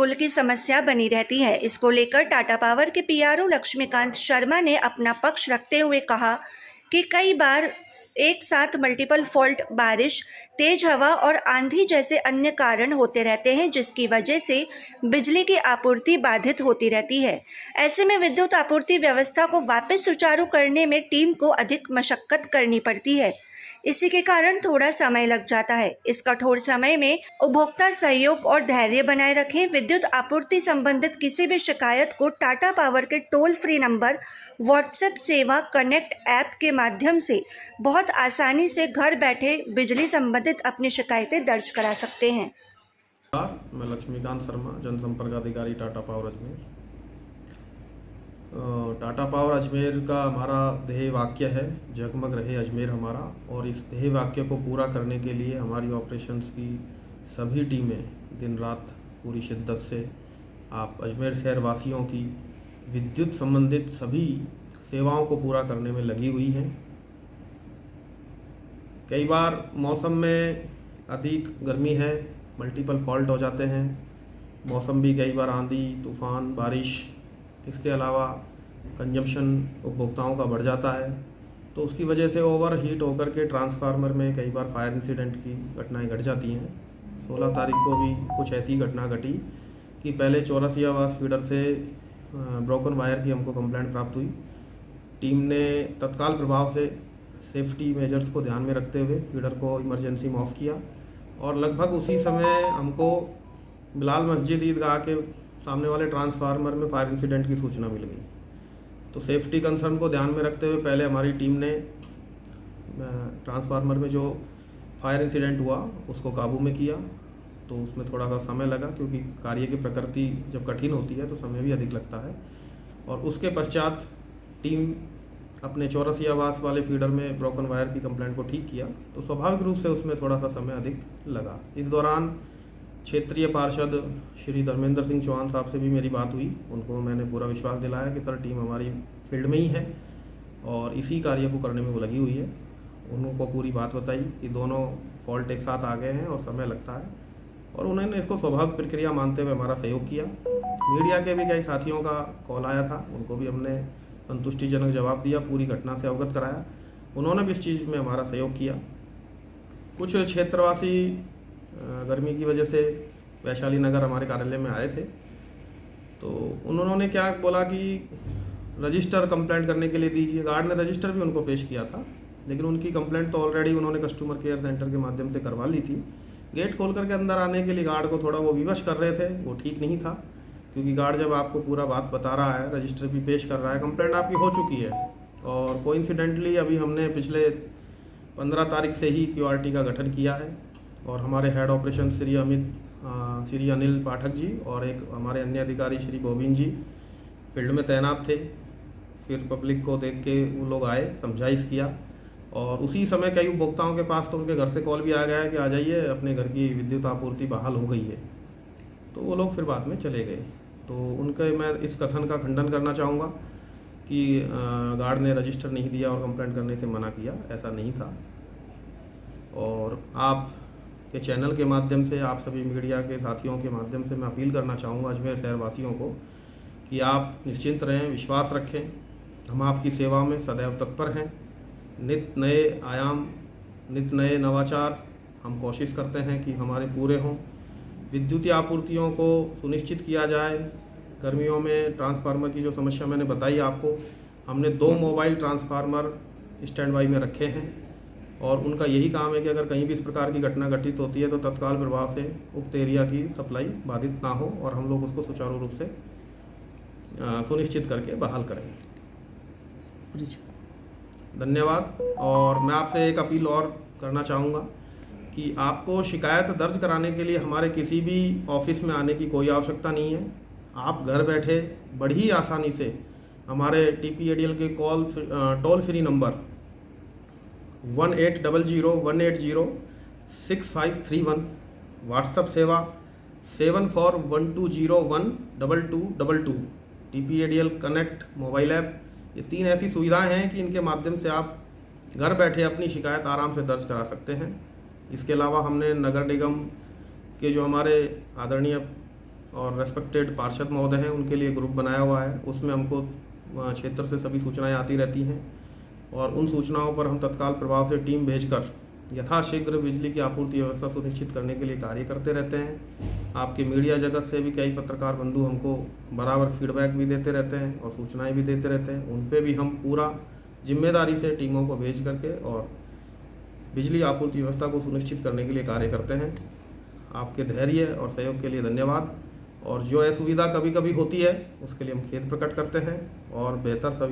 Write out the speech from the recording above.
पुल की समस्या बनी रहती है। इसको लेकर टाटा पावर के पीआरओ लक्ष्मीकांत शर्मा ने अपना पक्ष रखते हुए कहा कि कई बार एक साथ मल्टीपल फॉल्ट, बारिश, तेज हवा और आंधी जैसे अन्य कारण होते रहते हैं, जिसकी वजह से बिजली की आपूर्ति बाधित होती रहती है। ऐसे में विद्युत आपूर्ति व्यवस्था को वापस सुचारू करने में टीम को अधिक मशक्कत करनी पड़ती है। इसी के कारण थोड़ा समय लग जाता है। इस कठोर समय में उपभोक्ता सहयोग और धैर्य बनाए रखें। विद्युत आपूर्ति संबंधित किसी भी शिकायत को टाटा पावर के टोल फ्री नंबर, व्हाट्सएप सेवा, कनेक्ट ऐप के माध्यम से बहुत आसानी से घर बैठे बिजली संबंधित अपनी शिकायतें दर्ज करा सकते हैं। मैं लक्ष्मीकांत शर्मा, जनसंपर्क अधिकारी, टाटा पावर अजमेर। टाटा पावर अजमेर का हमारा ध्येय वाक्य है, जगमग रहे अजमेर हमारा। और इस ध्येय वाक्य को पूरा करने के लिए हमारी ऑपरेशंस की सभी टीमें दिन रात पूरी शिद्दत से आप अजमेर शहर वासियों की विद्युत संबंधित सभी सेवाओं को पूरा करने में लगी हुई हैं। कई बार मौसम में अधिक गर्मी है, मल्टीपल फॉल्ट हो जाते हैं। मौसम भी कई बार आंधी, तूफान, बारिश, इसके अलावा कंजम्पशन उपभोक्ताओं का बढ़ जाता है, तो उसकी वजह से ओवर हीट होकर के ट्रांसफार्मर में कई बार फायर इंसिडेंट की घटनाएं घट जाती हैं। 16 तारीख को भी कुछ ऐसी घटना घटी कि पहले चौरसिया आवास फीडर से ब्रोकन वायर की हमको कंप्लेंट प्राप्त हुई। टीम ने तत्काल प्रभाव से सेफ्टी मेजर्स को ध्यान में रखते हुए फीडर को इमरजेंसी में ऑफ किया और लगभग उसी समय हमको बिलाल मस्जिद ईदगाह के सामने वाले ट्रांसफार्मर में फायर इंसिडेंट की सूचना मिल गई। तो सेफ्टी कंसर्न को ध्यान में रखते हुए पहले हमारी टीम ने ट्रांसफार्मर में जो फायर इंसिडेंट हुआ उसको काबू में किया। तो उसमें थोड़ा सा समय लगा, क्योंकि कार्य की प्रकृति जब कठिन होती है तो समय भी अधिक लगता है। और उसके पश्चात टीम अपने चौरसिया आवास वाले फीडर में ब्रोकन वायर की कंप्लेंट को ठीक किया, तो स्वाभाविक रूप से उसमें थोड़ा सा समय अधिक लगा। इस दौरान क्षेत्रीय पार्षद श्री धर्मेंद्र सिंह चौहान साहब से भी मेरी बात हुई। उनको मैंने पूरा विश्वास दिलाया कि सर टीम हमारी फील्ड में ही है और इसी कार्य को करने में वो लगी हुई है। उनको पूरी बात बताई कि दोनों फॉल्ट एक साथ आ गए हैं और समय लगता है, और उन्होंने इसको स्वाभाविक प्रक्रिया मानते हुए हमारा सहयोग किया। मीडिया के भी कई साथियों का कॉल आया था, उनको भी हमने संतुष्टिजनक जवाब दिया, पूरी घटना से अवगत कराया। उन्होंने भी इस चीज़ में हमारा सहयोग किया। कुछ क्षेत्रवासी गर्मी की वजह से वैशाली नगर हमारे कार्यालय में आए थे, तो उन्होंने क्या बोला कि रजिस्टर कंप्लेंट करने के लिए दीजिए। गार्ड ने रजिस्टर भी उनको पेश किया था, लेकिन उनकी कंप्लेंट तो ऑलरेडी उन्होंने कस्टमर केयर सेंटर के माध्यम से करवा ली थी। गेट खोल करके अंदर आने के लिए गार्ड को थोड़ा वो विवश कर रहे थे, वो ठीक नहीं था, क्योंकि गार्ड जब आपको पूरा बात बता रहा है, रजिस्टर भी पेश कर रहा है, कंप्लेंट आपकी हो चुकी है। और कोइंसिडेंटली अभी हमने पिछले 15 तारीख से ही QRT का गठन किया है, और हमारे हेड ऑपरेशन श्री अनिल पाठक जी और एक हमारे अन्य अधिकारी श्री गोविंद जी फील्ड में तैनात थे। फिर पब्लिक को देख के वो लोग आए, समझाइश किया, और उसी समय कई उपभोक्ताओं के पास तो उनके घर से कॉल भी आ गया कि आ जाइए, अपने घर की विद्युत आपूर्ति बहाल हो गई है। तो वो लोग फिर बाद में चले गए। तो उनके मैं इस कथन का खंडन करना चाहूँगा कि गार्ड ने रजिस्टर नहीं दिया और कंप्लेंट करने से मना किया, ऐसा नहीं था। और आप के चैनल के माध्यम से, आप सभी मीडिया के साथियों के माध्यम से मैं अपील करना चाहूँगा अजमेर शहर वासियों को कि आप निश्चिंत रहें, विश्वास रखें। हम आपकी सेवा में सदैव तत्पर हैं। नित नए आयाम, नित नए नवाचार हम कोशिश करते हैं कि हमारे पूरे हों। विद्युतीय आपूर्तियों को सुनिश्चित किया जाए। गर्मियों में ट्रांसफार्मर की जो समस्या मैंने बताई आपको, हमने 2 मोबाइल ट्रांसफार्मर स्टैंड बाई में रखे हैं, और उनका यही काम है कि अगर कहीं भी इस प्रकार की घटना घटित होती है तो तत्काल प्रभाव से उक्त एरिया की सप्लाई बाधित ना हो और हम लोग उसको सुचारू रूप से सुनिश्चित करके बहाल करें। धन्यवाद। और मैं आपसे एक अपील और करना चाहूँगा कि आपको शिकायत दर्ज कराने के लिए हमारे किसी भी ऑफिस में आने की कोई आवश्यकता नहीं है। आप घर बैठे बड़ी आसानी से हमारे TPADL के टोल फ्री नंबर 1800-180-6531, व्हाट्सएप सेवा 7412012222, TPADL कनेक्ट मोबाइल ऐप, ये 3 ऐसी सुविधाएं हैं कि इनके माध्यम से आप घर बैठे अपनी शिकायत आराम से दर्ज करा सकते हैं। इसके अलावा हमने नगर निगम के जो हमारे आदरणीय और रेस्पेक्टेड पार्षद महोदय हैं, उनके लिए ग्रुप बनाया हुआ है। उसमें हमको क्षेत्र से सभी सूचनाएं आती रहती हैं और उन सूचनाओं पर हम तत्काल प्रभाव से टीम भेजकर यथाशीघ्र बिजली की आपूर्ति व्यवस्था सुनिश्चित करने के लिए कार्य करते रहते हैं। आपके मीडिया जगत से भी कई पत्रकार बंधु हमको बराबर फीडबैक भी देते रहते हैं और सूचनाएं भी देते रहते हैं। उन पे भी हम पूरा जिम्मेदारी से टीमों को भेज करके और बिजली आपूर्ति व्यवस्था को सुनिश्चित करने के लिए कार्य करते हैं। आपके धैर्य और सहयोग के लिए धन्यवाद। और जो असुविधा कभी कभी होती है उसके लिए हम खेद प्रकट करते हैं और बेहतर सभी